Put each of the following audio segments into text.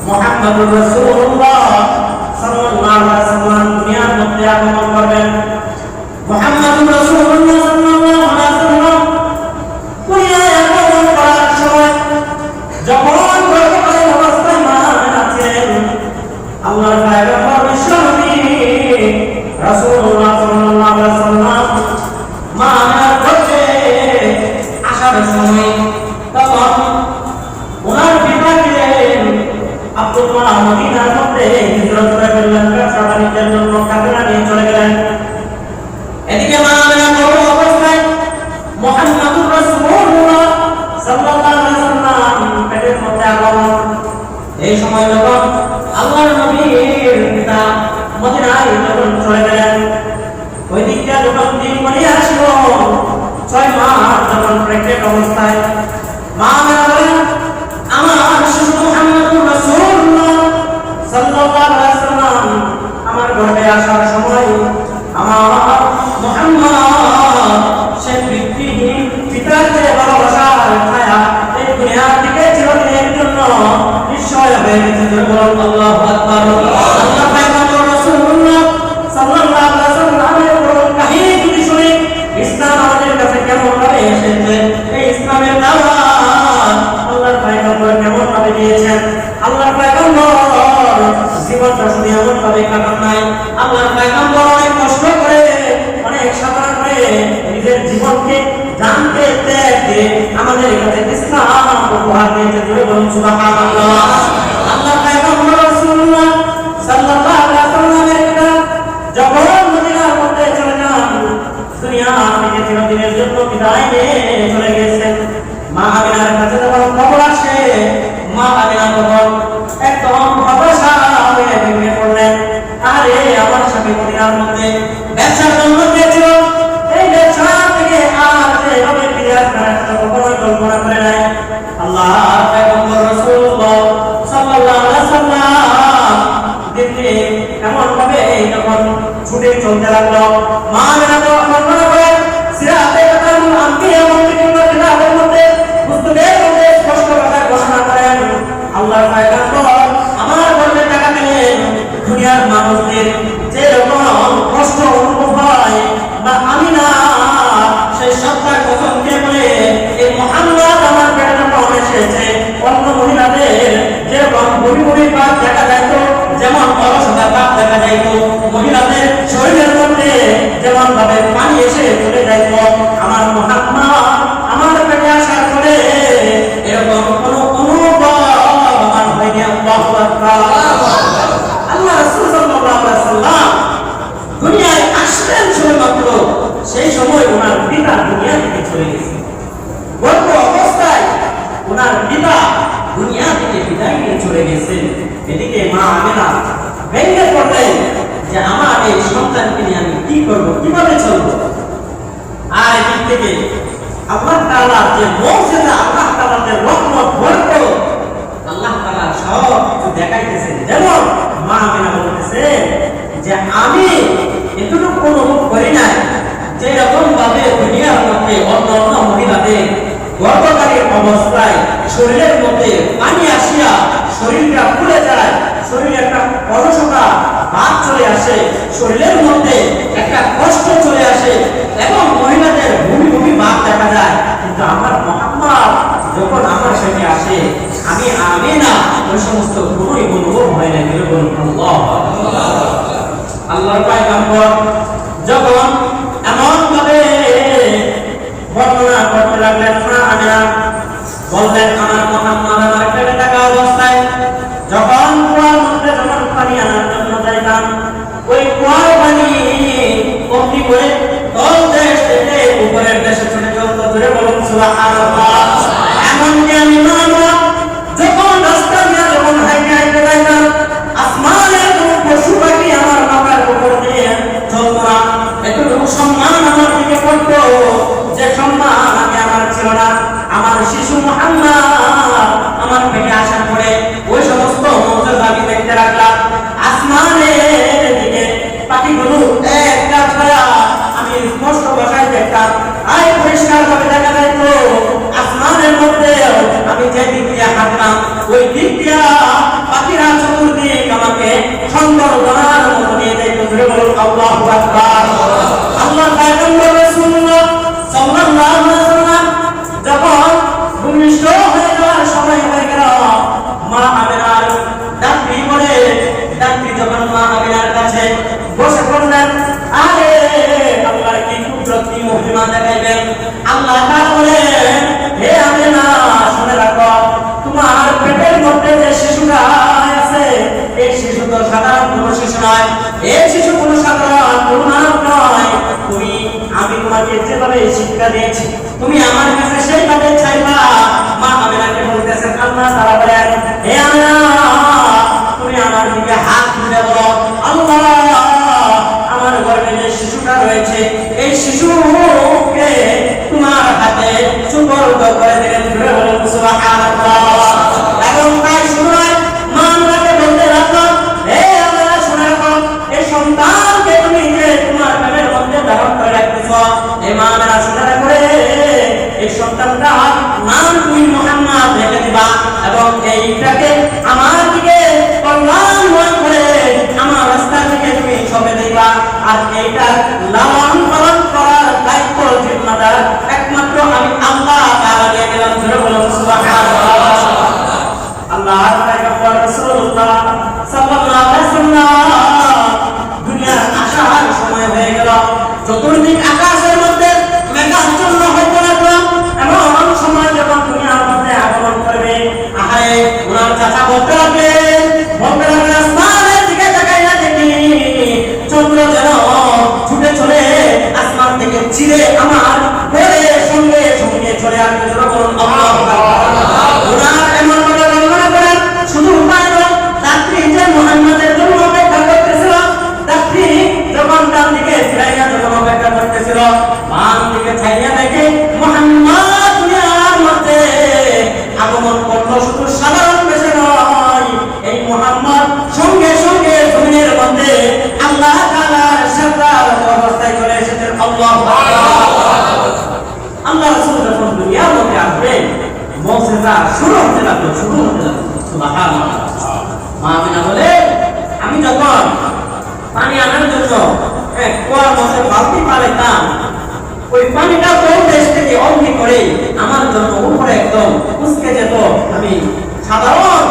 মুহাম্মাদুর রাসূলুল্লাহ সাল্লাল্লাহু আলাইহি ওয়াসাল্লাম দুনিয়ার মধ্যে আগমন করবেন। মুহাম্মাদুর রাসূলুল্লাহ সাল্লাল্লাহু আলাইহি ওয়াসাল্লাম দুনিয়ায় আগমন করার সময় যখন গর্ভকালীন অবস্থায় মা আমেনা ছিলেন, আল্লাহর পয়গম্বর বিশ্বনবী রাসূলুল্লাহ সাল্লাল্লাহু আলাইহি ওয়াসাল্লাম মা আমেনার গর্ভে আসার সময় তখন ওনার পিতা ছিলেন আব্দুল্লাহ মদিনার মধ্যে হিজরত করে ফেললেন, ব্যবসা বাণিজ্যের জন্য কাফেলা নিয়ে চলে গেলেন। এদিকে মা আমেনা গর্ভ অবস্থায় মুহাম্মাদুর রাসূলুল্লাহ সাল্লাল্লাহু আলাইহি ওয়াসাল্লাম পেটের মধ্যে আগমন। এই সময় যখন আল্লাহর নবীর পিতা মদিনায় যখন চলে গেলেন, ওই দিকটা যখন দিন গড়িয়ে আসলো 6 মাস যখন প্রেগনেন্ট অবস্থায় মা আমেনা বলেন, আমার শিশু মুহাম্মাদুর রাসূলুল্লাহ সাল্লাল্লাহু আলাইহি ওয়াসাল্লাম আমার গর্ভে আসার সময় আমার মুহাম্মদ সে পিতৃহীন পিতার যে ভালোবাসার ছায়া এই দুনিয়া থেকে চিরদিনের জন্য নিশ্চয় হয়ে গেছে। বলুন আল্লাহু আকবার। আল্লাহ পয়গম্বর রাসূলুল্লাহ সাল্লাল্লাহু আলাইহি ওয়াসাল্লামের কাহিনী যদি শুনি ইসলাম আমাদের কাছে কেমন ভাবে এসেছে, এই ইসলামের দাওয়াত আল্লাহর পয়গম্বর কেমন ভাবে দিয়েছেন। আল্লাহর পয়গম্বর জীবনটা শুধু এমন ভাবে কাটান নাই, আল্লাহর পয়গম্বর অনেক কষ্ট করে অনেক সাধনা করে নিজের জীবনকে জানতে ত্যাগ দিয়ে আমাদের কাছে ইসলাম উপহার দিয়েছেন। বলুন সুবহানাল্লাহ। আল্লাহর পয়গম্বর রাসূলুল্লাহ সাল্লাল্লাহু আলাইহি ওয়াসাল্লামের পিতা যখন মদিনার মধ্যে চলে যান, দুনিয়া থেকে চিরদিনের জন্য বিদায় নিয়ে চলে গেছেন, মা আমিনার কাছে যখন খবর আসে, মা আমিনা তখন একদম হতাশা হয়ে ভেঙে পড়লেন। আরে আমার স্বামী মদিনার মধ্যে ব্যবসার জন্য গিয়েছিল, এই ব্যবসা থেকে আর যেভাবে ফিরে আসবেন সেটা কখনোই কল্পনা করে নাই। আল্লাহর পয়গম্বর রাসূলুল্লাহ সাল্লাল্লাহু আলাইহি ওয়াসাল্লাম দিনে এমন ভাবে যখন ছুটে চলতে লাগলো, মা আমিনা তো কল্পনা করেন সিরাতে কাতামুল আম্বিয়া কিতাবের মধ্যে পুস্তকের মধ্যে স্পষ্ট কথা ঘোষণা করেন, আল্লাহর পয়গম্বর আমার গর্ভে টাকা পেলেন দুনিয়ার মানুষদের যে রকম কষ্ট অনুভব হয় বা আমিনা সেই সত্তার কসম দিয়ে বলে এই মুহাম্মদ আমার পেটে যখন এসেছে অন্য মহিলাদের যেরকম বমি বমি ভাব দেখা যাইত, যেমন অলসতা ভাব দেখা যাইত, মহিলাদের শরীরের মধ্যে যেমন ভাবে পানি এসে চলে যাইত, আমার মুহাম্মদ আমার পেটে আসার পরে এরকম কোনো অনুভব আমার হয়নি। আল্লাহু আকবার। আল্লাহ রাসূল সাল্লাল্লাহু আলাইহি ওয়াসাল্লাম দুনিয়ায় আসলেন শুধুমাত্র সেই সময় ওনার পিতা দুনিয়া থেকে চলে গেছে। গর্ভ অবস্থায় ওনার পিতা দুনিয়া থেকে বিদায় নিয়ে চলে গেছেন। এদিকে মা আমেনা ভেঙে পড়লেন যে আমার এই সন্তানকে নিয়ে আমি কি করব, কিভাবে চলবো। আর এদিক থেকে আল্লাহ তাআলা যে মুজিজা, আল্লাহ তাআলা যে রহমত বরকত আল্লাহ তাআলা সব কিছু দেখাইতেছেন। যেমন মা আমেনা বলতেছেন যে আমি এতটুকু অনুভব করি নাই যে রকম ভাবে দুনিয়ার মধ্যে অন্য অন্য মহিলাদের গর্ভকালীন অবস্থায় শরীরের মধ্যে পানি আসিয়া শরীরটা ফুলে যায়, শরীরে একটা অলসতা ভাব চলে আসে, শরীরের মধ্যে একটা কষ্ট চলে আসে এবং মহিলাদের ভূমি ভূমি ভাব দেখা যায়। কিন্তু আমার মুহাম্মদ যখন আমার সাথে আসে আমি আমিনা ওই সমস্ত কোনোই অনুভব হয় না। বলুন আল্লাহু আকবার। আল্লাহর পয়গম্বর যখন এমন ভাবে বর্ণনা করতে লাগলেন, মা আমেনা বললেন আমার মুহাম্মদ আমার পেটে থাকা অবস্থায় যখন কুয়ার মধ্যে যখন পানি আনার জন্য যাইতাম, ওই কুয়ার পানি অমনি করে তল দেশ থেকে উপরের দেশে চলে চলতো। ধরে বলুন সুবহানাল্লাহ। এমনকি আমি মা যখন রাস্তা দিয়ে যখন হাইটে হাইটে যাইতাম, আসমানের কোনো পশু পাখি আমার মাথার উপর দিয়ে চলতো না। এতটুকু সম্মান আমার দিকে পড়তো যে সম্মান আগে আমার ছিল না। আমার শিশু মুহাম্মদ আমার পেটে আসার পরে ওই সমস্ত মর্যাদা আমি দেখতে লাগলাম। আসমানের দিকে পাখিগুলো একটা ছায়া আমি স্পষ্ট ভাষায় দেখতাম, আয় পরিষ্কার ভাবে দেখা যাইতো। আসমানের মধ্যে আমি যেদিক দিয়ে বলুন আল্লাহু আকবার। আল্লাহ পয়গম্বর রাসূলুল্লাহ সাল্লাল্লাহু আলাইহি ওয়াসাল্লাম যখন ভূমিষ্ঠ হয়ে যাওয়ার সময় হয়ে গেল, মা আমিনার ডাকটি বলে, ডাকটি যখন মা আমিনার কাছে বসে পড়লেন, আরে আল্লাহর কি কুদরত, কি মহিমা দেখাইবেন। আল্লাহ তাআলা বলেন, হে আমিনা শুনে রাখো, তোমার পেটের মধ্যে যে শিশুটা আছে, এই শিশু তো সাধারণ কোনো শিশু নয়, এই শিশু কোনো সাধারণ কোনো মানব নয়। আমি তোমাকে যেভাবে শিক্ষা দিয়েছি, তুমি আমার কাছে সেইভাবে চাইবা। মা আমিনাকে বলতেছেন, আল্লাহ তাআলা বলেন, হে আমিনা তুমি আমার দিকে হাত তুলে বলো, আল্লাহ আমার গর্ভে যে শিশুটা রয়েছে, এই শিশুকে তোমার হাতে সুপর্দ করে দিলেন। সুবহানাল্লাহ। এবং তাই শুনায় মা আমিনাকে বলতে লাগলো, হে আমিনা শুনে রাখো, এই সন্তানকে তুমি যে তোমার পেটের মধ্যে ধারণ করে রাখতেছ, এই মা আমিনা শুনে রাখো, এই সন্তানটার নাম তুমি মুহাম্মদ রেখে দিবা এবং এইটাকে আমার দিকে কল্যাণময় করে আমার রাস্তা থেকে তুমি সঁপে দিবা। আর এইটার লালন পালন করার দায়িত্ব জিম্মাদার একমাত্র আমি আল্লাহ তাআলা দিয়ে দিলাম। বলুন সুবহানাল্লাহ। আল্লাহর পয়গম্বর রাসূলুল্লাহ সাল্লাল্লাহু আলাইহি ওয়াসাল্লাম দুনিয়ার আসার সময় হয়ে গেল। চতুর্দিক আকাশের মধ্যে মেঘাচ্ছন্ন হইতে লাগলো। এমন সময় যখন দুনিয়ার মধ্যে আগমন করবে, আহারে ওনার চাচা বলতে লাগলেন, আসমানের দিকে তাকাইয়া দেখি চন্দ্র যেন ছুটে চলে আসমান থেকে চিরে আমার ঘরের সঙ্গে সঙ্গে চলে আসবে। বলুন আল্লাহু আকবার। ওনার এমন ভাবে বর্ণনা করেন, শুধু উপায় নয়, রাত্রি যে মুহাম্মাদের জন্য অপেক্ষা করতেছিল, রাত্রি যখন তার দিকে ফিরাইয়া যখন অপেক্ষা করতেছিল, মান দিকে চাইয়া দেখে মুহাম্মদ দুনিয়ার মধ্যে আগমন করলো। শুধু সাধারণ বেশে নয়, এই মুহাম্মদ সঙ্গে সঙ্গে জমিনের মধ্যে আল্লাহ তাআলার সাক্ষাৎ অবস্থায় চলে এসেছেন। আল্লাহু আকবার। আল্লাহ রাসূল যখন দুনিয়ার মধ্যে আসবেন, মুজিজা শুরু হতে লাগলো। সুবহানাল্লাহ। মা আমিনা বলে, আমি যখন পানি আনার জন্য কুয়ার মধ্যে বালতি পালাইতাম, ওই পানিটা কোন দেশ থেকে অগ্নি করে আমার জন্য উপরে একদম উস্কে যেত। আমি সাধারণ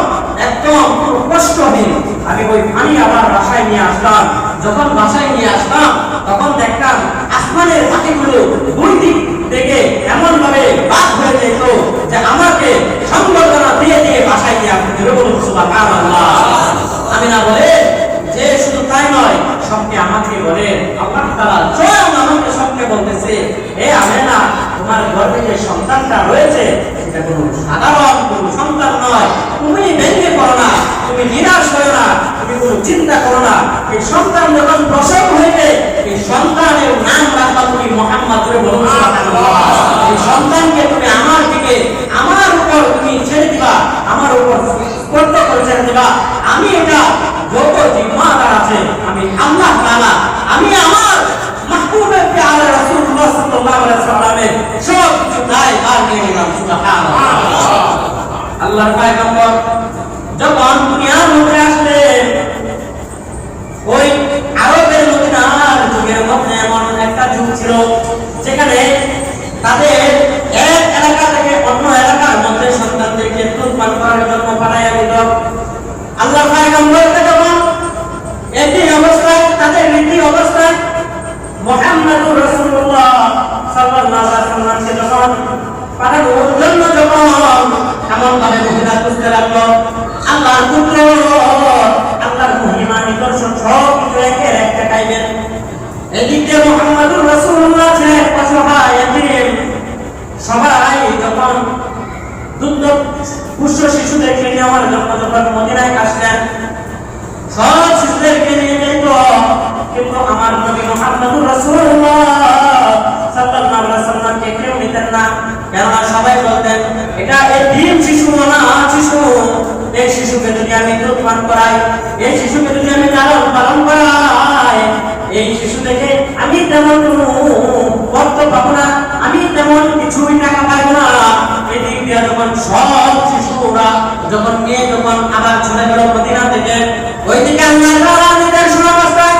একদম কষ্টহীন আমি ওই পানি আবার বাসায় নিয়ে আসলাম। যখন বাসায় নিয়ে আসলাম, তখন দেখতাম আসমানের পাখিগুলো দুই দিক থেকে এমন ভাবে বাদ হয়ে যেত যে আমাকে সংবর্ধনা দিয়ে দিয়ে বাসায় নিয়ে আসতে। বলুন সুবহানাল্লাহ। আমিনা বলে যে শুধু তাই নয়, সবকে আমাকে বলে, আল্লাহ তাআলা স্বয়ং আমাকে সবকে বলতেছে, হে আমিনা তোমার গর্ভে যে সন্তানটা রয়েছে, এটা কোনো সাধারণ কোনো সন্তান নয়। তুমি ভেঙে পড়ো না, তুমি নিরাশ হয়ো না, তুমি কোনো চিন্তা করো না। এই সন্তান যখন প্রসব হইবে, এই সন্তানের নাম রাখবা তুমি মুহাম্মদ। বলুন সুবহানাল্লাহ। এই সন্তানকে তুমি আমার দিকে, আমার উপর তুমি ছেড়ে দিবা, আমার উপর স্পর্শ করে ছেড়ে দিবা। আমি এটা যত জিম্মাদার আছে, আমি আল্লাহ তাআলা, আমি আমার মাহবুবে প্যারা রাসূলুল্লাহ সাল্লাল্লাহু আলাইহি ওয়াসাল্লামের সব কিছু দায়ভার নিয়ে নিলাম। সুবহানাল্লাহ। আল্লাহর পয়গম্বর যখন দুনিয়ার মধ্যে আসলেন, ওই আরবের মদিনার যুগের মধ্যে এমন একটা যুগ ছিল যেখানে তাদের এক এলাকা থেকে অন্য এলাকার মধ্যে সন্তানদেরকে দুধ পান করার জন্য পাঠাইয়া দিত। আল্লাহর পয়গম্বরকে যখন একই অবস্থায়, তাদের রীতি অবস্থায় মুহাম্মদুর রাসূলুল্লাহ সাল্লাল্লাহু আলাইহি ওয়াসাল্লামকে যখন পাঠানোর জন্য যখন এমন ভাবে মহিলা খুঁজতে লাগলো, আল্লাহর কুদরত, আল্লাহর মহিমা, নিদর্শন সব কিছু একের এক দেখাইবেন। এদিকে মুহাম্মদুর রাসূলুল্লাহ ছিলেন অসহায় এতিম। সবাই যখন দুধ পুষ্য শিশুদেরকে নেওয়ার জন্য যখন মদিনায় আসলেন, সব শিশুদেরকে নিয়ে যেত, কিন্তু আমার নবী মুহাম্মদুর রাসূলুল্লাহ সাল্লাল্লাহু আলাইহি ওয়াসাল্লামকে কেউ নিতেন না। কেননা সবাই বলতেন, এটা এতিম শিশু না শিশু, এই শিশুকে যদি আমি দুধ পান করাই, এই শিশুকে যদি আমি লালন পালন করাই, এই শিশু থেকে আমি তেমন কোনো অর্থ পাবো না, আমি তেমন কিছুই টাকা পাবো না। এদিক দিয়ে যখন সব শিশুরা যখন নিয়ে যখন আবার চলে গেল মদিনা থেকে, ওইদিকে আল্লাহ তাআলা নিদর্শন অবস্থায়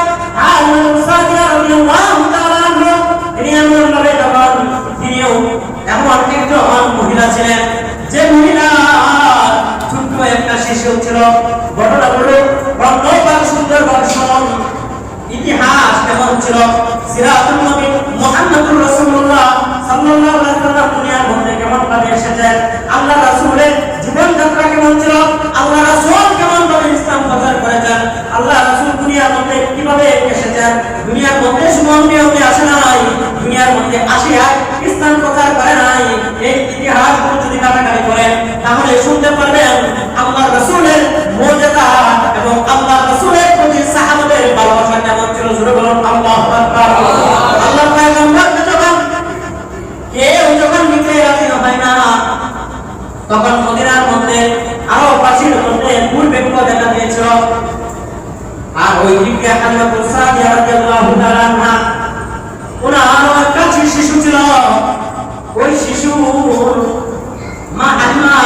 শিশু ছিল। ঘটনাগুলো বর্ণবাদ সুন্দরভাবে শুনুন। ইতিহাস কেমন ছিল? সিরাতুল নবী মুহাম্মদুর রাসূলুল্লাহ সাল্লাল্লাহু আলাইহি ওয়াসাল্লাম দুনিয়ার মধ্যে কেমন ভাবে এসেছেন, আল্লাহ রাসূলের জীবন যাত্রা কেমন ছিল, আল্লাহ রাসূল কেমন ভাবে ইসলাম প্রচার করেছেন, আল্লাহ রাসূল দুনিয়ার মধ্যে কিভাবে এসেছেন। দুনিয়ার মধ্যে সুমন্ডিয়তে আসে নাই, দুনিয়ার মধ্যে আসিয়া ইসলাম প্রচার করে নাই। এই ইতিহাসগুলো যদি কাটাকাটি করেন তাহলে শুনতে পারবেন আল্লাহ রাসূলের মুজিজা এবং আল্লাহ রাসূলের প্রতি সাহাবাদের ভালোবাসা কেমন ছিল। জোরে বলুন আল্লাহু আকবার। আল্লাহ পয়গম্বর যখন নিতে রাজি হয় না, তখন মদিনার মধ্যে আরো পাশের মধ্যে দুর্ভিক্ষ দেখা দিয়েছিল। আর ওই দিকে হালিমাতুস সাদিয়া রাদিয়াল্লাহু তাআলা আনহা, ওনার কাছে শিশু ছিল। ওই শিশু মা হালিমা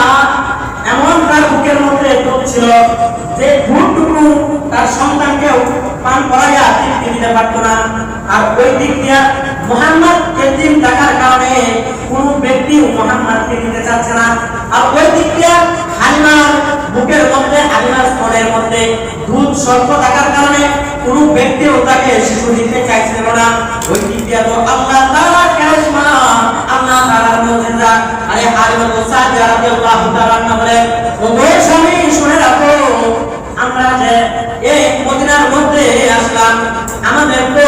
এমন তার বুকের মধ্যে দুধ ছিল যে দুধটুকু তার সন্তানকেও পান করাইয়া তৃপ্তি দিতে পারত না। আর ওই দিক দিয়া মুহাম্মদ এতিম থাকার কারণে কোন ব্যক্তি মুহাম্মদকে নিতে চাচ্ছে না। আর ওই দিক দিয়া হালিমার বুকের মধ্যে, হালিমার স্তনের মধ্যে দুধ স্বল্প থাকার কারণে কোন ব্যক্তিও তাকে শিশু দিতে চাইছিল না। ওই দিক দিয়া তো আল্লাহ তাআলার কারিশমা, আল্লাহ তাআলার মুজিজা। আরে হালিমাতুস সাদিয়া রাদিয়াল্লাহু তাআলা আনহা বলেন, ও স্বামী শুনে রাখো, আমরা যে এই মদিনার মধ্যে আসলাম, আমাদের তো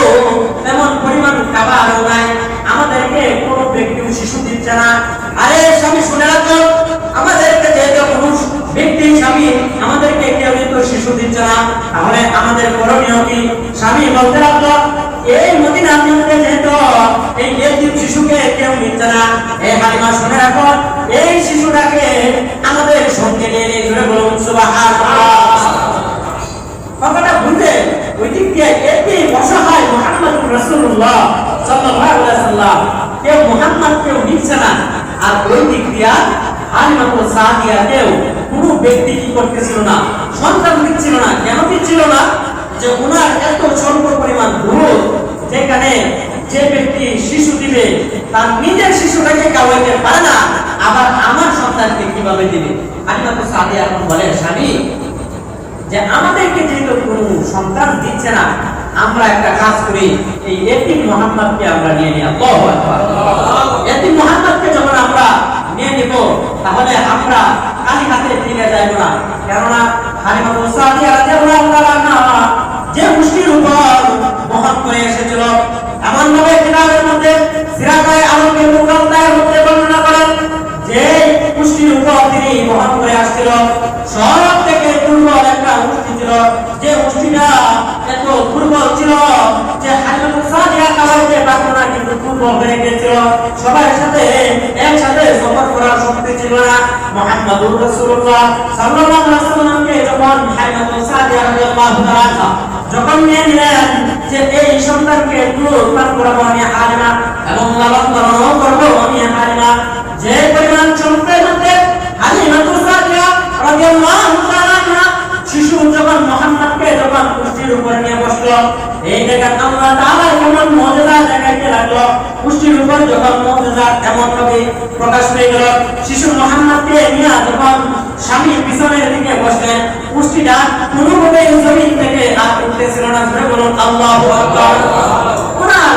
তেমন পরিমাণ খাবারও নাই, আমাদেরকে কোনো ব্যক্তিও শিশু দিচ্ছে না। আরে স্বামী শুনে রাখো, আমাদেরকে যেহেতু কোনো ব্যক্তি স্বামী আমাদেরকে কেউ তো শিশু দিচ্ছে না, তাহলে আমাদের করণীয় কি? স্বামী বলতে রাখলো, এই মদিনার মধ্যে যেহেতু এই এতিম শিশুকে কেউ নিচ্ছে না, এই হালিমা শুনে রাখো, এই শিশুটাকে আমাদের সঙ্গে নিয়ে নিয়ে জোরে বলুন সুবহানাল্লাহ। কথাটা বুঝে ওই দিক দিয়ে এতে অসহায় মুহাম্মদুর রাসূলুল্লাহ সাল্লাল্লাহু আলাইহি ওয়াসাল্লাম কেউ মুহাম্মদকেও নিচ্ছে না। আর ওই দিক দিয়া হালিমাতুস সাদিয়াকেও কোনো ব্যক্তি কি করতেছিল না, সন্তান দিচ্ছিল না। কেন দিচ্ছিল না? যে ওনার এত স্বল্প পরিমাণ দুধ, যেখানে যে ব্যক্তি শিশু দিবে তার নিজের শিশুটাকে খাওয়াইতে পারে না, আবার আমার সন্তানকে কিভাবে দিবে? হালিমাতুস সাদিয়া এখন বলে, স্বামী যে আমাদেরকে যেহেতু কোনো সন্তান দিচ্ছে না, আমরা একটা কাজ করি, এই এতিম মুহাম্মদকে আমরা নিয়ে নিই। আল্লাহু আকবার। এতিম মুহাম্মদকে যখন আমরা নিয়ে নিব, তাহলে আমরা খালি হাতে ফিরে যাব না। কেননা হালিমাতুস সাদিয়া রাদিয়াল্লাহু তাআলা যে মুষ্টির উপর বহন করে এসেছিল, এমন ভাবে কিতাবের মধ্যে সিরাতে আলমগীর মুকাদ্দামের মধ্যে বর্ণনা করেন যে মুষ্টির উপর তিনি বহন করে আসছিল, সব থেকে দুর্বল একটা মুষ্টি ছিল। যে মুষ্টিটা এত দুর্বল ছিল যে হালিমাতুস সাদিয়া খাওয়াইতে পারত না, কিন্তু দুর্বল হয়ে গিয়েছিল। সবার সাথে একসাথে সফর করার শক্তি ছিল না। মুহাম্মদুর রাসূলুল্লাহ সাল্লাল্লাহু আলাইহি ওয়াসাল্লামকে যখন হালিমাতুস সাদিয়া রাদিয়াল্লাহু তাআলা যখন নিয়ে নিলেন যে এই সন্তানকে দুধ পান করাবো আমি হালিমা এবং লালন পালনও করবো আমি হালিমা, যে পরিমাণ সম্পদের মধ্যে হালিমাতুস সাদিয়া রাদিয়াল্লাহু তাআলা শিশু যখন মুহাম্মদকে যখন কুষ্ঠির উপর নিয়ে বসলো, এই দেখেন আল্লাহ তাআলা কেমন মুজিজা দেখাইতে লাগলো। কুষ্ঠির উপর যখন মুজিজা এমন ভাবে প্রকাশ পেয়ে গেল, শিশু মুহাম্মদকে নিয়ে যখন স্বামী পিছনের দিকে বসলেন, কুষ্ঠিটা কোনোভাবে জমিন থেকে আর উঠতেছিল না। জোরে বলুন আল্লাহু আকবার। ওনার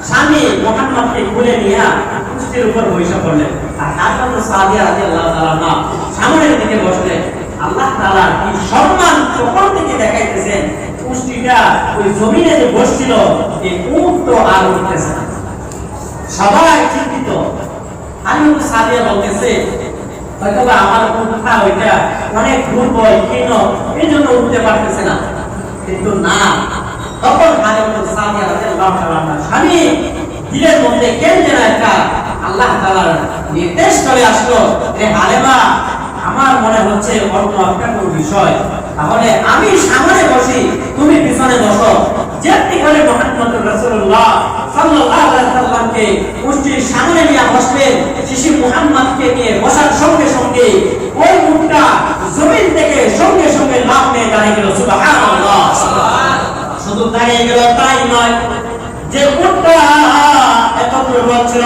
স্বামী মুহাম্মদকে কোলে নিয়ে কুষ্ঠির উপর বসে পড়লেন, আর হালিমাতুস সাদিয়া রাদিয়াল্লাহু তাআলা সামনের দিকে বসলেন। আল্লাহ তাআলা কি সম্মান তখন থেকে দেখাইতেছেন, কুষ্ঠিটা ওই জমিনে যে বসছিল এই উট তো আর উঠতেছে না। সবাই চিন্তিত। হালিমাতুস সাদিয়া বলতেছে, হয়তো আমার উটটা ওইটা অনেক দুর্বল ক্ষীণ, এই জন্য উঠতে পারতেছে না। কিন্তু না, তখন হালিমাতুস সাদিয়া রাদিয়াল্লাহু তাআলা স্বামী দিলের মধ্যে কেন যেন একটা আল্লাহ তাআলার নির্দেশ চলে আসলো, যে হালিমা আমার মনে হচ্ছে অন্য একটা কোনো বিষয়, তাহলে আমি সামনে বসি, তুমি পিছনে বসো। যেতে করে মুহাম্মদুর রাসূলুল্লাহ সাল্লাল্লাহু আলাইহি ওয়াসাল্লামকে কুষ্ঠির সামনে নিয়ে বসলেন। শিশু মুহাম্মদকে নিয়ে বসার সঙ্গে সঙ্গে ওই উটটা জমিন থেকে সঙ্গে সঙ্গে লাফ দিয়ে দাঁড়িয়ে গেল। সুবহানাল্লাহ। শুধু দাঁড়িয়ে গেল তাই নয়, যে উটটা এত দুর্বল ছিল,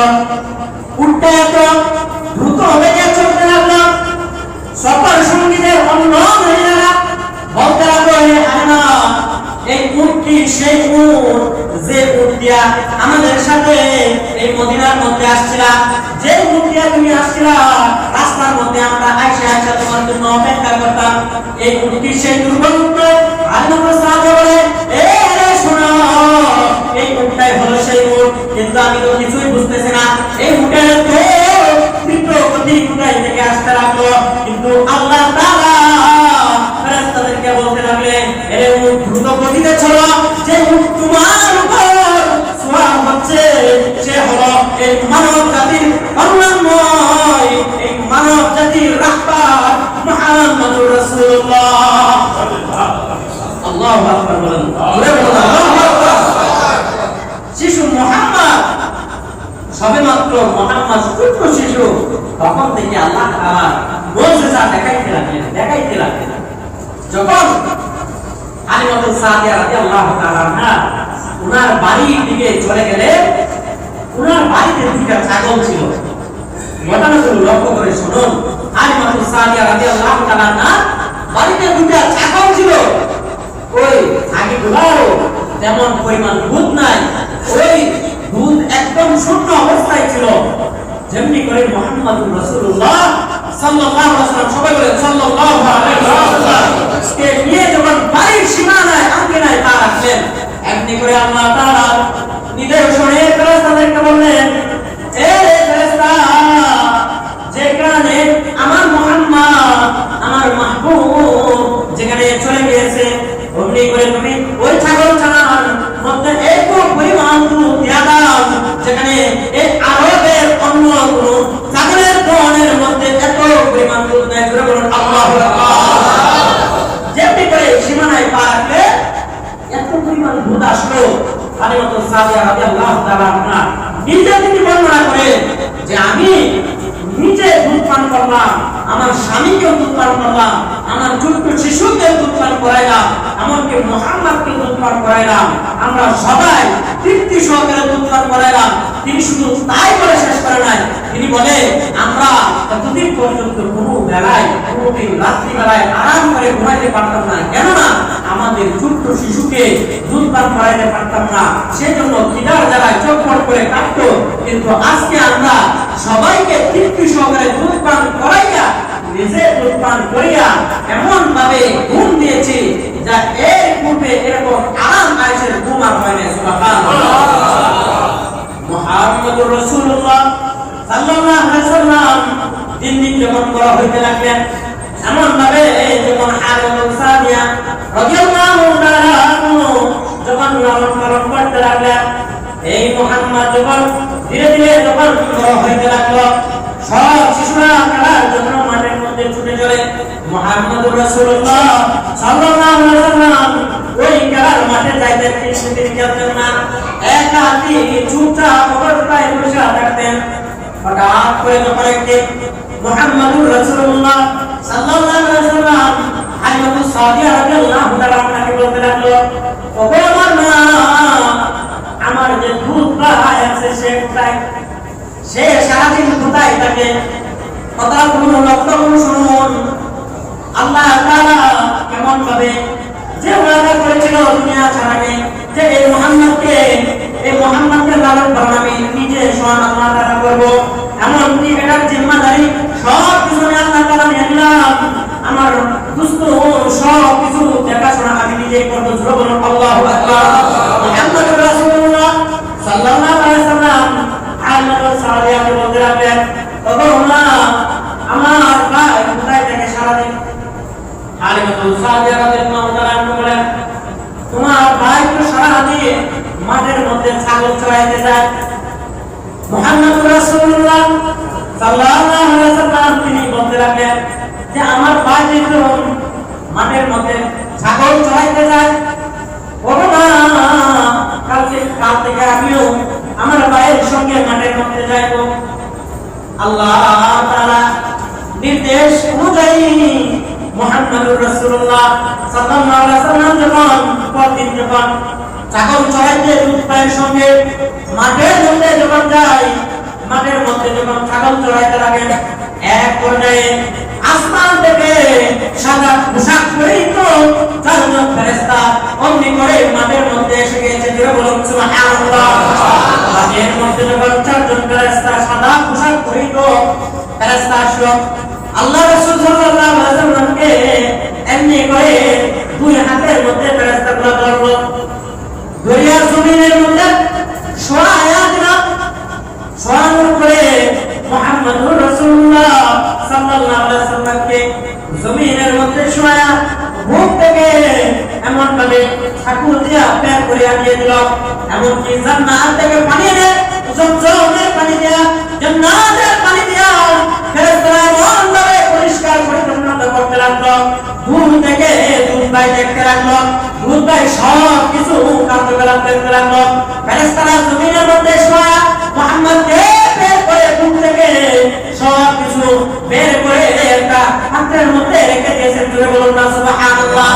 উটটা এত দ্রুত বেগে চলতে লাগলো, সফর সঙ্গীদের অন্য সাথে এই মদিনার মধ্যে আসছিলা, যে মুখ দিয়ে তুমি আসছিলা, রাস্তার মধ্যে আমরা আয়েশা তোমার জন্য অপেক্ষা করতাম। এই উটটি সেই দুর্বল উট। আল্লাহর সাহাবা বলে, এ আরে শোনো, এই উটটাই হলো সেই উট, কিন্তু আমি তো কিছুই বুঝতেছি না এই উটের তো তীব্র গতি কোথায় থেকে আসতে লাগলো। কিন্তু আল্লাহ তাআলা ফেরেশতাদেরকে বলতে লাগলেন, এ উট দ্রুত গতিতে চলো, যে উট তোমার উপর সওয়ার হচ্ছে সে হলো এই মানব জাতির কল্যাণময়, এই মানব জাতির রাহবার মুহাম্মদুর রাসূলুল্লাহ। আল্লাহু আকবার বলেন, জোরে বলেন আল্লাহু আকবার। শিশু মুহাম্মদ, সবেমাত্র মুহাম্মদ ছোট শিশু, তখন থেকে আল্লাহ তাআলা মুজিজা দেখাইতে লাগলেন। যখন হালিমাতুস সাদিয়া রাদিয়াল্লাহু তাআলা আনহা উনার বাড়ির দিকে চলে গেলেন, উনার বাড়িতে দুইটা ছাগল ছিল। ঘটনাগুলো লক্ষ্য করে শুনুন। হালিমাতুস সাদিয়া রাদিয়াল্লাহু তাআলা আনহা বাড়িতে দুইটা ছাগল ছিল। ওই ছাগলগুলোর তেমন পরিমাণ দুধ নাই, ওই দুধ একদম শূন্য অবস্থায় ছিল। যেমনি করে মুহাম্মদুর রাসূলুল্লাহ সাল্লাল্লাহু আলাইহি ওয়াসাল্লাম, সবাই বলেন সাল্লাল্লাহু আলাইহি ওয়াসাল্লাম, কে নিয়ে যখন বাড়ির সীমানায় আঙ্গিনায় পা রাখলেন, এমনি করে আল্লাহ তাআলা নিদর্শনে ফেরেশতাদেরকে বললেন, এ ফেরেশতা, যেখানে আমার মুহাম্মদ, আমার মাহবুব যেখানে চলে গিয়েছে, অমনি করে তুমি ওই ছাগল ছানার মধ্যে একটু পরিমাণ দুধ দিয়া দাও, যেখানে এই আরবের অন্য কোনো ছাগলের দনের মধ্যে এত পরিমাণ দুধ নেই। জোরে বলুন আল্লাহু আকবার। যেমনি করে সীমানায় পা রাখলে এত পরিমাণ দুধ আসলো। হালিমাতুস সাদিয়া রাদিয়াল্লাহু তাআলা আনহা নিজে থেকে বর্ণনা করে যে আমি নিজে দুধ পান করলাম, আমার স্বামীকেও দুধ পান করলাম, আমার ছোট্ট শিশুকে দুধ পান করাইলাম, এমনকি মুহাম্মদকে দুধ পান করাইলাম, আমরা সবাই তৃপ্তি সহকারে দুধ পান করাইলাম। তিনি শুধু তাই বলে শেষ করে নাই, তিনি বলে আমরা এতদিন পর্যন্ত কোনো বেলায়, কোনোদিন রাত্রি বেলায় আরাম করে ঘুমাইতে পারতাম না, কেননা আমাদের ছোট্ট শিশুকে দুধ পান করাইতে পারতাম না, সেজন্য খিদার জ্বালায় চটপট করে কাঁপতো। কিন্তু আজকে আমরা সবাইকে তৃপ্তি সহকারে দুধ পান করাইয়া, নিজে দুধ পান করিয়া এমন ভাবে ঘুম দিয়েছি যা এর পূর্বে এরকম আরাম আয়েশের ঘুম আর হয় না। সুবহানাল্লাহ। মুহাম্মদুর রাসূলুল্লাহ সাল্লাল্লাহু আলাইহি ওয়াসাল্লাম দিন দিন যখন বড় হইতে লাগলেন, এমন ভাবে যখন হালিমাতুস সাদিয়া রাদিয়াল্লাহু তাআলা যখন লালন পালন করতে লাগলেন, এই মুহাম্মদ যখন ধীরে ধীরে যখন বড় হইতে লাগলো, সব শিশুরা খেলার জন্য মাঠের মধ্যে ছুটে চলে। মুহাম্মদুর রাসূলুল্লাহ সাল্লাল্লাহু আলাইহি ওয়াসাল্লাম ওই খেলার মাঠে যাইতেন, তিনি খেলতেন না, একা চুপচাপ অবস্থায় বসে থাকতেন। হঠাৎ করে যখন একদিন মুহাম্মদুর রাসূলুল্লাহ সাল্লাল্লাহু আলাইহি ওয়াসাল্লাম হালিমাতুস সাদিয়া রাদিয়াল্লাহু তাআলা আনহাকে বলতে লাগলো, ওগো আমার মা, আমার যে দুধ পায় আছে সে কোথায়? সে সারাদিন কোথায় থাকে? কথাগুলো লক্ষ্য করে শুনুন। আল্লাহ তাআলা কেমন ভাবে যে ওয়াদা করেছিল দুনিয়া ছাড়াকে, যে এই মুহাম্মদকে লালন পালন আমি নিজে স্বয়ং আল্লাহ তাআলা করব, এমনকি এটার জিম্মাদারি সব কিছু আল্লাহ তাআলা নিয়ে নিলাম, আমার দুস্থ সব কিছু দেখাশোনা আমি নিজেই করব। জোরে বলুন আল্লাহু আকবার। মুহাম্মদুর রাসূলুল্লাহ সাল্লাল্লাহু আলাইহি ওয়াসাল্লাম হালিমাতুস সাদিয়াকে বলতে লাগলেন, ওগো মা, আমার ভাই কোথায় থাকে সারাদিন? হালিমাতুস সাদিয়া রাদিয়াল্লাহু তাআলা বলেন, তোমার ভাই তো সারাদিন মাঠের মধ্যে ছাগল চড়াইতে যায়। মুহাম্মদুর রাসূলুল্লাহ সাল্লাল্লাহু আলাইহি ওয়াসাল্লাম তিনি বলতে লাগলেন যে আমার ভাই যখন মাঠের মধ্যে ছাগল চড়াইতে যায়, ওগো মা, কাল থেকে আমিও আমার ভাইয়ের সঙ্গে মাঠের মধ্যে যাইব। আল্লাহ তাআলা নির্দেশ অনুযায়ী মুহাম্মদুর রাসূলুল্লাহ সাল্লাল্লাহু আলাইহি ওয়াসাল্লাম যখন প্রতিদিন যখন ছাগল চড়াইতে দুধ পায়ের সঙ্গে মাঠের মধ্যে যখন যায়, মাঠের মধ্যে যখন ছাগল চড়াইতে লাগেন, এক পর্যায়ে আসমান থেকে সাদা পোশাক পরিহিত চারজন ফেরেশতা অমনি করে মাঠের মধ্যে এসে গিয়েছে। জোরে বলুন সুবহানাল্লাহ। এর মধ্যে যখন চারজন ফেরেশতা সাদা পোশাক পরিহিত ফেরেশতা আসলো, আল্লাহ রাসূল সাল্লাল্লাহু আলাইহি ওয়াসাল্লামকে এমনি করে দুই হাতের মধ্যে ফেরেশতাগুলো ধরলো, দরিয়ার জমিনের মধ্যে শোয়া দিল। শোয়ানোর পরে মুহাম্মদুর রাসূলুল্লাহ সাল্লাল্লাহু আলাইহি ওয়াসাল্লামকে জমিনের মধ্যে শোয়া বুক থেকে এমন ভাবে ঠাকুর দিয়া বের করে দিয়ে দিল, এমনকি জান্নাত থেকে পানি এনে জমজমের পানি দিয়া, জান্নাতের পানি দিয়া ফেরেশতারা এমন ভাবে পরিষ্কার পরিচ্ছন্ন করতে লাগলো, দূর থেকে দুধ ভাই দেখতে লাগলো, দুধ ভাই সব কিছু কার্যকলাপ দেখতে লাগলো। ফেরেশতারা জমিনের মধ্যে শোয়া মুহাম্মদকে বের করে বুক থেকে সব কিছু বের করে একটা পাত্রের মধ্যে রেখে দিয়েছেন। জোরে বলুন না সুবহানাল্লাহ।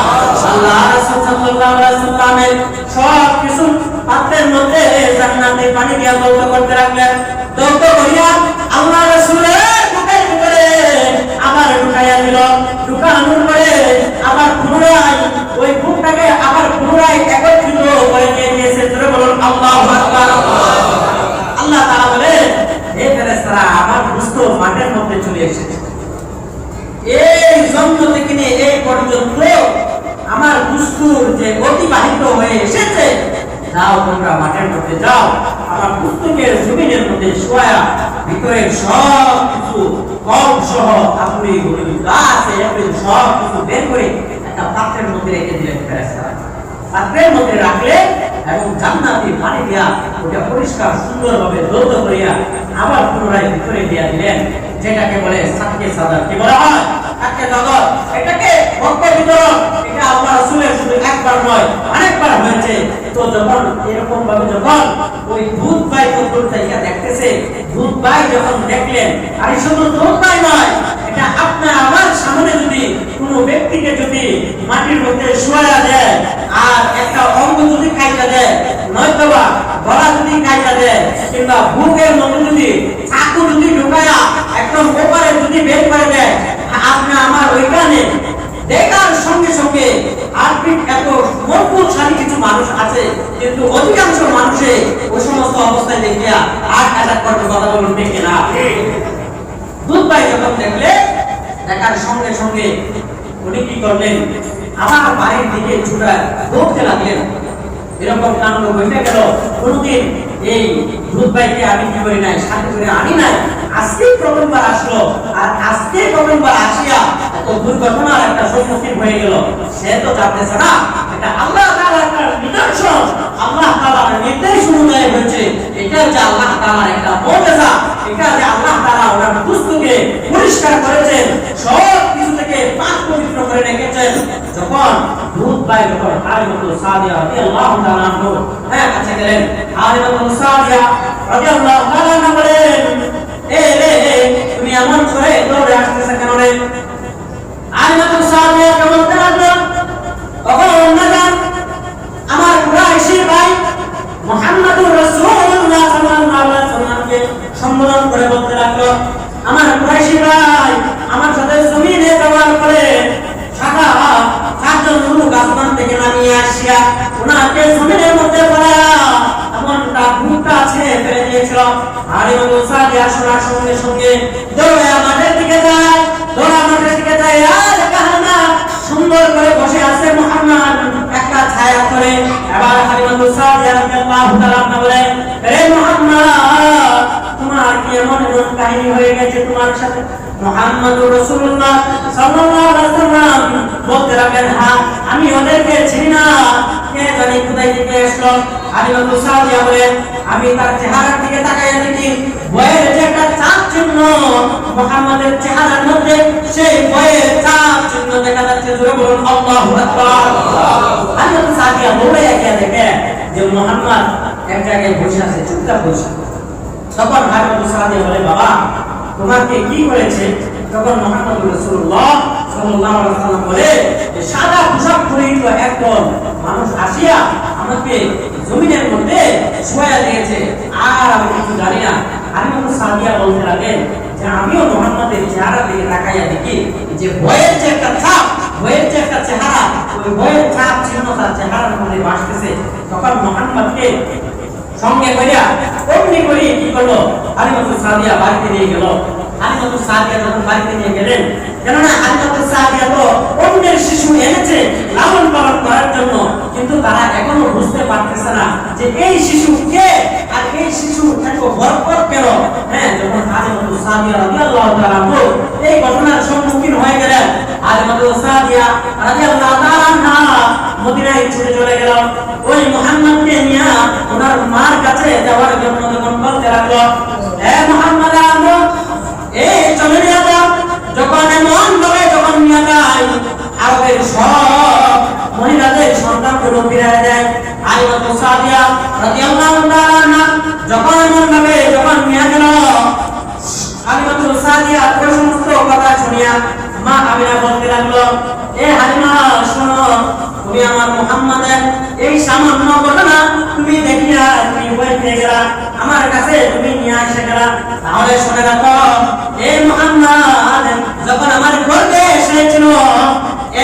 আল্লাহ রাসূল সাল্লাল্লাহু আলাইহি ওয়াসাল্লামের সব কিছু পাত্রের মধ্যে জান্নাতের পানি দিয়ে দৌত করতে লাগলেন। দৌত করিয়া আল্লাহ রাসূলের বুকের ভিতরে আবার ঢুকাইয়া দিল। ঢুকানোর পরে আবার পুনরায় ওই বুকটাকে আবার পুনরায় একত্রিত করে দিয়ে দিয়েছে। জোরে বলুন আল্লাহু আকবার। আল্লাহ তাআলা বলে, হে ফেরেশতারা, আমার গোশত মাটির মধ্যে চলে এসেছে। এই জন্ম থেকে নিয়ে এই পর্যন্ত আমার গোশতর যে অতিবাহিত হয়ে এসেছে, যাও তোমরা মাটির মধ্যে যাও, আমার গোশতকে জমিনের মধ্যে শোয়া ভিতরে সব কিছু কম সহ আপনি আছে আপনি সব কিছু বের করে একটা পাত্রের মধ্যে রেখে দিলেন ফেরেশতারা। পাত্রের মধ্যে রাখলে এবং জান্নাতি পানি দিয়া ওটা পরিষ্কার সুন্দরভাবে ধৌত করিয়া আবার পুনরায় ভিতরে দিয়া দিলেন, যেটাকে বলে সাতকে সাদার। কি বলা হয়? সাতকে সাদার। এটাকে ভক্ত বিতরণ। এটা আল্লাহ রাসূলের শুধু একবার নয়, অনেকবার হয়েছে। তো যখন এরকম ভাবে যখন ওই দুধ ভাই কবুল থেকে দেখতেছে, দুধ ভাই যখন দেখলেন, আর শুধু দুধ ভাই নয়, এটা আপনার আমার সামনে যদি কোনো ব্যক্তিকে যদি মাটির মধ্যে শোয়া দেয় আর একটা অঙ্গ যদি খাইতে দেয়, নয়তোবা গলা যদি খাইতে দেয়, কিংবা বুকের মধ্যে যদি চাকু যদি ঢুকায়া একদম ওপারে যদি বের করে দেয়, আপনি আমার ওইখানে দেখার সঙ্গে সঙ্গে আর্থিক এত মজবুতশালী কিছু মানুষ আছে, কিন্তু অধিকাংশ মানুষে ওই সমস্ত অবস্থায় দেখিয়া আর অ্যাটাক করতে কথা বলুন ঠিক না। দুধ ভাই যখন দেখলে, দেখার সঙ্গে সঙ্গে উনি কি করলেন, আমার বাড়ির দিকে ছুটা দৌড়তে লাগলেন। এরকম কাণ্ড হইতে গেল। কোনদিন এই দুধ ভাইকে আমি কি করি নাই, সাথে করে আনি নাই, আজকে প্রথমবার আসলো। আর আজকে প্রথমবার আসিয়া এত দুর্ঘটনার একটা সম্মুখীন হয়ে গেল। সে তো জানতেছে না এটা আল্লাহ তাআলার একটা নিদর্শন, আল্লাহ তাআলার নির্দেশ অনুযায়ী হয়েছে। এটা যে আল্লাহ তাআলার একটা মুজিজা, এটা যে আল্লাহ তাআলা ওনার দুস্থকে পরিষ্কার করেছেন, সব কিছু থেকে পাক পবিত্র করে রেখেছেন। যখন দুধ ভাই যখন হালিমাতুল সাদিয়া রাদিয়াল্লাহু তাআলা আনহু কাছে গেলেন, হালিমাতুল সাদিয়া রাদিয়াল্লাহু তাআলা আনহা বলেন, এ রে তুমি এমন করে দৌড়ে আসতেছ কেন রে? হালিমাতুল সাদিয়া কেমন লাগলো? তখন ওনার আমার কুরাইশি ভাই মুহাম্মদুর রাসূলুল্লাহ সাল্লাল্লাহু আলাইহি ওয়াসাল্লামকে সম্বোধন করে বলতে লাগলো, আমার কুরাইশি ভাই আমার সাথে জমিনে যাওয়ার পরে সাদা চারজন লোক আসমান থেকে নামিয়ে আসিয়া ওনাকে জমিনের মধ্যে পড়া এমনটা বুকটা আছে ফেলে দিয়েছিল। আর এই সাদিয়া শোনার সঙ্গে সঙ্গে দৌড়ে আমাদের দিকে যায়, দৌড়ে আমাদের দিকে যায়। আর কাহানা সুন্দর করে বসে আছে মুহাম্মদ একটা ছায়া করে। এবার হালিমাতুল সাদিয়া রাদিয়াল্লাহু তাআলা বলে, হে মুহাম্মদ, তোমার কি এমন কাহিনী হয়ে গেছে তোমার সাথে? মুহাম্মদুর রাসূলুল্লাহ সাল্লাল্লাহু আলাইহি ওয়াসাল্লাম বলতে লাগলেন, হ্যাঁ আমি ওদেরকে চিনি না, কে জানি কোথায় থেকে আসলো। হালিমাতুল সাদিয়া বলেন, আমি তার চেহারার দিকে তাকাইয়া দেখি ভয়ের যে একটা চাপ চিহ্ন মুহাম্মদের চেহারার মধ্যে, সেই ভয়ের চাপ চিহ্ন দেখা যাচ্ছে। জোরে বলুন আল্লাহু আকবার। হালিমাতুল সাদিয়া বলে গিয়ে দেখে যে মুহাম্মদ এক জায়গায় বসে আছে, চুপচাপ বসে। তখন হালিমাতুল সাদিয়া বলে, বাবা তোমাকে কি করেছে? তখন মুহাম্মদুর রাসূলুল্লাহ সাল্লাল্লাহু আলাইহি ওয়াসাল্লাম বলে, সাদা পোশাক পরিহিত একজন মানুষ আসিয়া আমাকে জমিনের মধ্যে শোয়া দিয়েছে, আর আমি কিছু জানি না। হালিমাতুল সাদিয়া বলতে লাগেন যে আমিও মুহাম্মদের চেহারার দিকে তাকাইয়া দেখি যে ভয়ের যে একটা ছাপ, ভয়ের যে একটা চেহারা, ওই ভয়ের ছাপ চিহ্ন তার চেহারার মধ্যে ভাসতেছে। তখন মুহাম্মদকে সঙ্গে করিয়া অমনি করে কি করলো, হালিমাতুস সাদিয়া বাড়িতে নিয়ে গেল। হালিমাতুস সাদিয়া যখন বাড়িতে নিয়ে গেলেন, কেননা হালিমাতুস সাদিয়া তো অন্যের শিশু এনেছে লালন পালন করার জন্য, কিন্তু তারা এখনো বুঝতে পারতেছে না যে এই শিশু কে আর এই শিশু এত বরকত কেন। হ্যাঁ, যখন হালিমাতুস সাদিয়া রাদিয়াল্লাহু তাআলা এই ঘটনার সম্মুখীন হয়ে গেলেন, হালিমাতুস সাদিয়া রাদিয়াল্লাহু তাআলা মদিনায় ছুটে চলে গেল। ওই মুহাম্মদকে নিয়ে ওনার মার কাছে যাওয়ার জন্য যখন বলতে লাগলো, হে মুহাম্মদ এই চলে নিয়ে যাও। যখন এমন ভাবে যখন নিয়ে যায়, আরবের সব মহিলাদের সন্তানগুলো ফিরে দেয়। হালিমাতুস সাদিয়া রাদিয়াল্লাহু তাআলা যখন এমন ভাবে যখন নিয়ে গেল, হালিমাতুস সাদিয়া ওই সমস্ত কথা শুনিয়া মা আমিনা বলতে লাগলো, এ হালিমা শোনো, তুমি আমার মুহাম্মাদের এই সামান্য ঘটনা তুমি দেখিয়া তুমি ভয় পেয়ে গেলা, আমার কাছে তুমি নিয়ে আসে গেলা। তাহলে শুনে রাখো, এ মুহাম্মদ যখন আমার গর্ভে এসেছিল,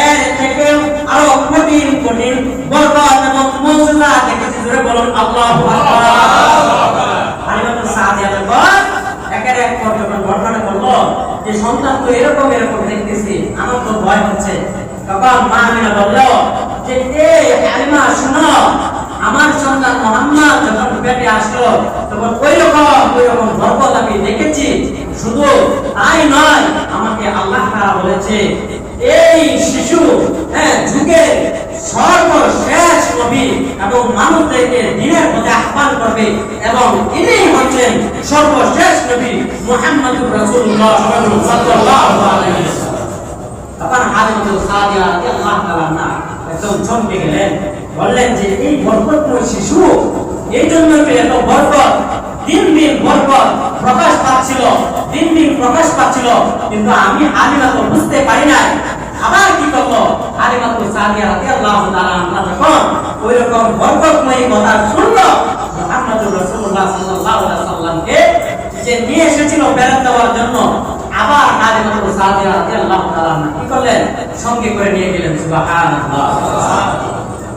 এর থেকে আরো কঠিন কঠিন বরকত এবং মুজিজা দেখেছি। জোরে বলুন আল্লাহু আকবার। হালিমাতুস সাদিয়া যখন একের এক পর যখন ঘটনা বললো যে সন্তান তো এরকম এরকম দেখতেছি, আমার তো ভয় হচ্ছে, তখন মা আমিনা বলল যে এ হালিমা শোনো, আমার সন্তান মুহাম্মদ যখন পেটে আসলো তখন ওই রকম বরকত আমি দেখেছি। শুধু তাই নয়, আমাকে আল্লাহ তাআলা বলেছে এই শিশু যুগের সর্বশেষ নবী এবং মানুষদেরকে দ্বীনের পথে আহ্বান করবে, এবং ইনি হচ্ছেন সর্বশেষ নবী মুহাম্মদুর রাসূলুল্লাহ সাল্লাল্লাহু আলাইহি ওয়াসাল্লাম। তখন হালিমাতুস সাদিয়া রাদিয়াল্লাহু তাআলা একদম চমকে গেলেন, বললেন যে এই বরকতময় শিশু, এই জন্য এত বরকত, দিন দিন বরকত প্রকাশ পাচ্ছিল, দিন দিন প্রকাশ পাচ্ছিল, কিন্তু আমি হালিমা তো বুঝতে পারি নাই। আবার কি করলো, হালিমাতুস সাদিয়া রাদিয়াল্লাহু তাআলা যখন ওই রকম বরকতময় কথা শুনলো, মুহাম্মদুর রাসূলুল্লাহ সাল্লাল্লাহু আলাইহি ওয়াসাল্লামকে যে নিয়ে এসেছিল বেরত দেওয়ার জন্য, আবার হালিমাতুস সাদিয়া রাদিয়াল্লাহু তাআলা কি করলেন, সঙ্গে করে নিয়ে গেলেন। সুবহানাল্লাহ।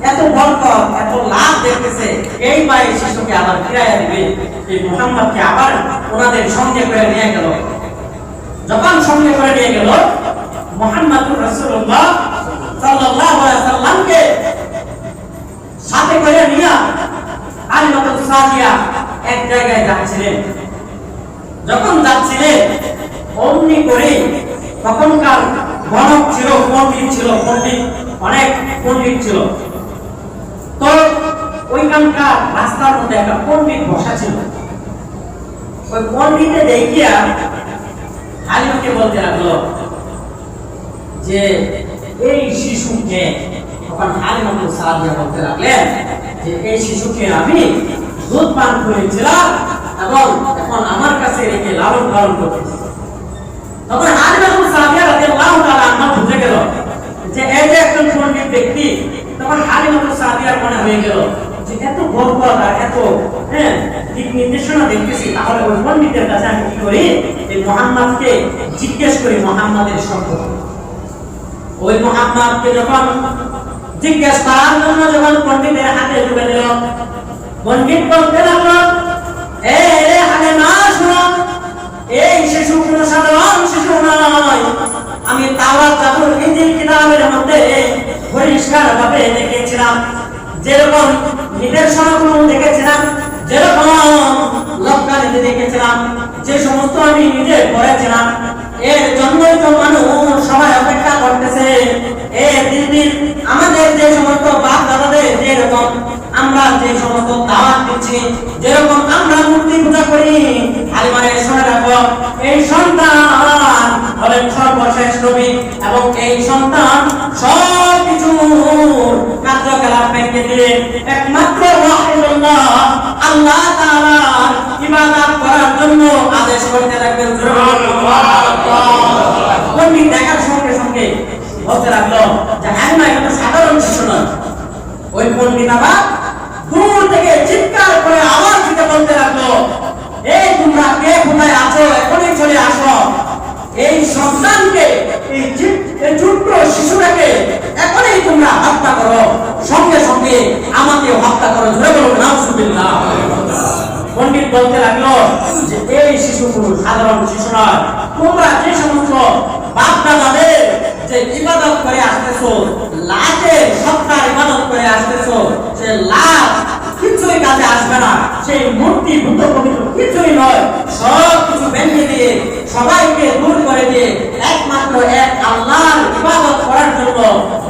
এত বরকত, এত লাভ দেখতেছে, এই মায়ের শিশুকে আবার ফিরাইয়া দিবে, এই মুহাম্মদকে আবার ওনাদের সঙ্গে করে নিয়ে গেল। যখন সঙ্গে করে নিয়ে গেল, মুহাম্মদুর রাসূলুল্লাহ সাল্লাল্লাহু আলাইহি ওয়াসাল্লামকে সাথে করে নিয়ে হালিমাতুস সাদিয়া এক জায়গায় যাচ্ছিলেন। যখন যাচ্ছিলেন, অমনি করে তখনকার গণক ছিল, পণ্ডিত ছিল, অনেক পণ্ডিত ছিল। তো ওইখানকার রাস্তার মধ্যে একটা পণ্ডিত বসা ছিল। ওই পণ্ডিতে দেখিয়া হালিমাকে বলতে লাগলো যে এই শিশুকে, তখন হালিমাতুস সাদিয়া বলতে লাগলেন যে এই শিশুকে আমি দুধ পান করেছিলাম এবং এখন আমার কাছে রেখে লালন পালন করতেছি। তখন হালিমাতুস সাদিয়া রাদিয়াল্লাহু তাআলা আনহা বুঝে গেল যে এই যে একজন পণ্ডিত ব্যক্তি। তখন হালিমাতুস সাদিয়ার মনে হয়ে গেল যে এত বরকত আর এত দিক নির্দেশনা দেখতেছি, তাহলে ওই পণ্ডিতের কাছে আমি কি করি, এই মুহাম্মদকে জিজ্ঞেস করি মুহাম্মদের সম্পর্কে। ওই মুহাম্মদকে যখন জিজ্ঞেস করার জন্য যখন পণ্ডিতের হাতে তুলে দিল, পণ্ডিত বলতে লাগলো, এ হালিমা শোনো, এই শিশু কোনো সাধারণ শিশু নয়। আমি তাওরাত জাবুর ইনজিল কিতাবের মধ্যে পরিষ্কারভাবে দেখেছিলাম, যেরকম নিদর্শনগুলো দেখেছিলাম, যেরকম লক্ষণে দেখেছিলাম, যে সমস্ত আমি নিজে পড়েছিলাম, এর জন্যই তো মানুষ সবাই অপেক্ষা করতেছে। দিন দিন আমাদের যে সমস্ত বাপ দাদাদের যেরকম আমরা যে সমস্ত দাওয়াত দিচ্ছি, যেরকম আমরা মূর্তি পূজা করি, হালিমারে শুনে রাখো, এই সন্তান হলেন সর্বশেষ নবী, এবং এই সন্তান সব কিছু কার্যকলাপ ভেঙে দিয়ে একমাত্র ওয়াহিদুল্লাহ আল্লাহ তাআলার ইবাদত করার জন্য আদেশ করতে থাকবেন। পণ্ডিত দেখার সঙ্গে সঙ্গে বলতে লাগলো যে হালিমা এটা সাধারণ শিশু নয়। ওই পণ্ডিত আবার দূর থেকে চিৎকার করে আওয়াজ দিতে বলতে লাগলো, এই তোমরা কে কোথায় আছো, এখনই চলে আসো। এই সন্তানকে, এই ছোট্ট শিশুটাকে এখনই তোমরা হত্যা করো, সঙ্গে সঙ্গে আমাকে হত্যা করো। জোরে বলুন নাউজুবিল্লাহ। কোনো সাধারণ শিশু নয়। তোমরা যে সমস্ত বাপ দাদাদের যে ইবাদত করে আসতেছো, লাখের সত্তার ইবাদত করে আসতেছো, সে লাখ কিছুই কাজে আসবে না। সেই মূর্তি ভূত পবিত্র কিছুই নয়। সব কিছু ভেঙে দিয়ে সবাইকে দূর করে দিয়ে একমাত্র এক আল্লাহর ইবাদত করার জন্য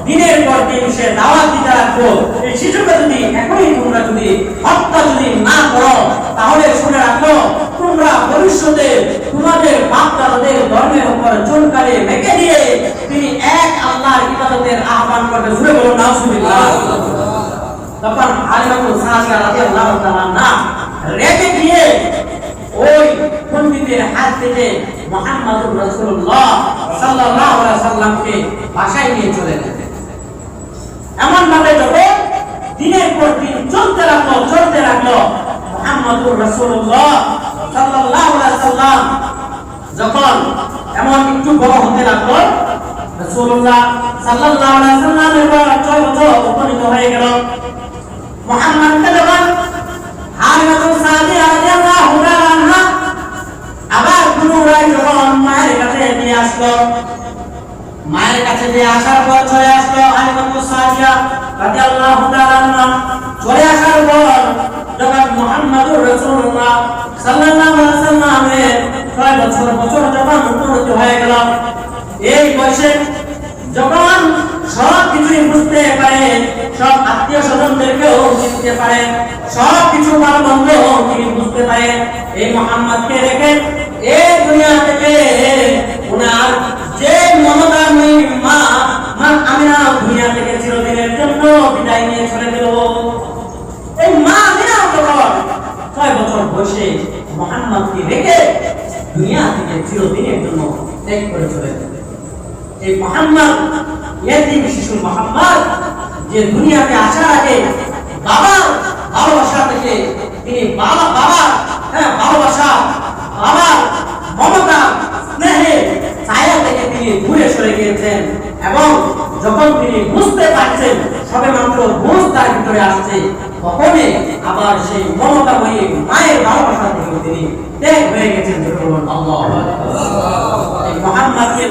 দিনের পর দিন সে দাওয়াত দিতে রাখবো। এই শিশুকে যদি এখনই তোমরা যদি হত্যা যদি না করো, তাহলে শুনে রাখো, তোমরা ভবিষ্যতে তোমাদের বাপ দাদাদের ধর্মের উপর চুনকালি মেখে দিয়ে তিনি এক আল্লাহর ইবাদতের আহ্বান করবে। জোরে বলুন নাউজুবিল্লাহ। তখন আলিমাতুল সাদিয়া রাদিয়াল্লাহু তাআলা না রেখে দিয়ে ওই পণ্ডিতের হাত থেকে মুহাম্মদুর রাসূলুল্লাহ সাল্লাল্লাহু আলাইহি সাল্লামকে বাসায় নিয়ে চলে গেলেন। এমন ভাবে যখন দিনের পর দিন চলতে লাগলো মুহাম্মদুর রাসূলুল্লাহ সাল্লাল্লাহু আলাইহি সাল্লাম যখন এমন একটু বড় হতে লাগলো, রাসূলুল্লাহ সাল্লাল্লাহু আলাইহি সাল্লামের বয়স 6 বছর উপনীত হয়ে গেল। মুহাম্মদকে যখন হালিমাতুল সাদিয়া রাদিয়াল্লাহু তাআলা আনহা আবার পুনরায় যখন মায়ের কাছে নিয়ে আসলো, মায়ের কাছে নিয়ে আসার পর চলে আসলো হালিমাতুল সাদিয়া রাদিয়াল্লাহু তাআলা আনহা। চলে আসার পর যখন মুহাম্মদুর রাসূলুল্লাহ সাল্লাল্লাহু আলাইহি সাল্লামের 6 বছর যখন উপনীত হয়ে গেল, এই বয়সে যখন সব কিছুই বুঝতে পারে, সব আত্মীয় স্বজনদেরকেও চিনতে পারে, সব কিছু ভালো মন্দ তিনি বুঝতে পারে, এই মুহাম্মদকে রেখে এই দুনিয়া থেকে ওনার যে মমতাময়ী মা আমিনা দুনিয়া থেকে চিরদিনের জন্য বিদায় নিয়ে চলে গেল। এই মা আমিনা তখন 6 বছর বয়সে মুহাম্মদকে রেখে দুনিয়া থেকে চিরদিনের জন্য ত্যাগ করে চলে গেল। এই মুহাম্মদ ইয়াতিম শিশু মুহাম্মদ যে দুনিয়াতে আসার আগে বাবার ভালোবাসা থেকে তিনি ভালোবাসা, বাবার মমতা স্নেহে ছায়া থেকে তিনি দূরে সরে গিয়েছেন। এবং যখন তিনি বুঝতে পারছেন, সবে মাত্র বুঝ তার ভিতরে আসছে, তখনই আবার সেই মমতাময়ী মায়ের ভালোবাসা থেকে তিনি ত্যাগ হয়ে গেছেন। আল্লাহু আকবার। এই মুহাম্মদকে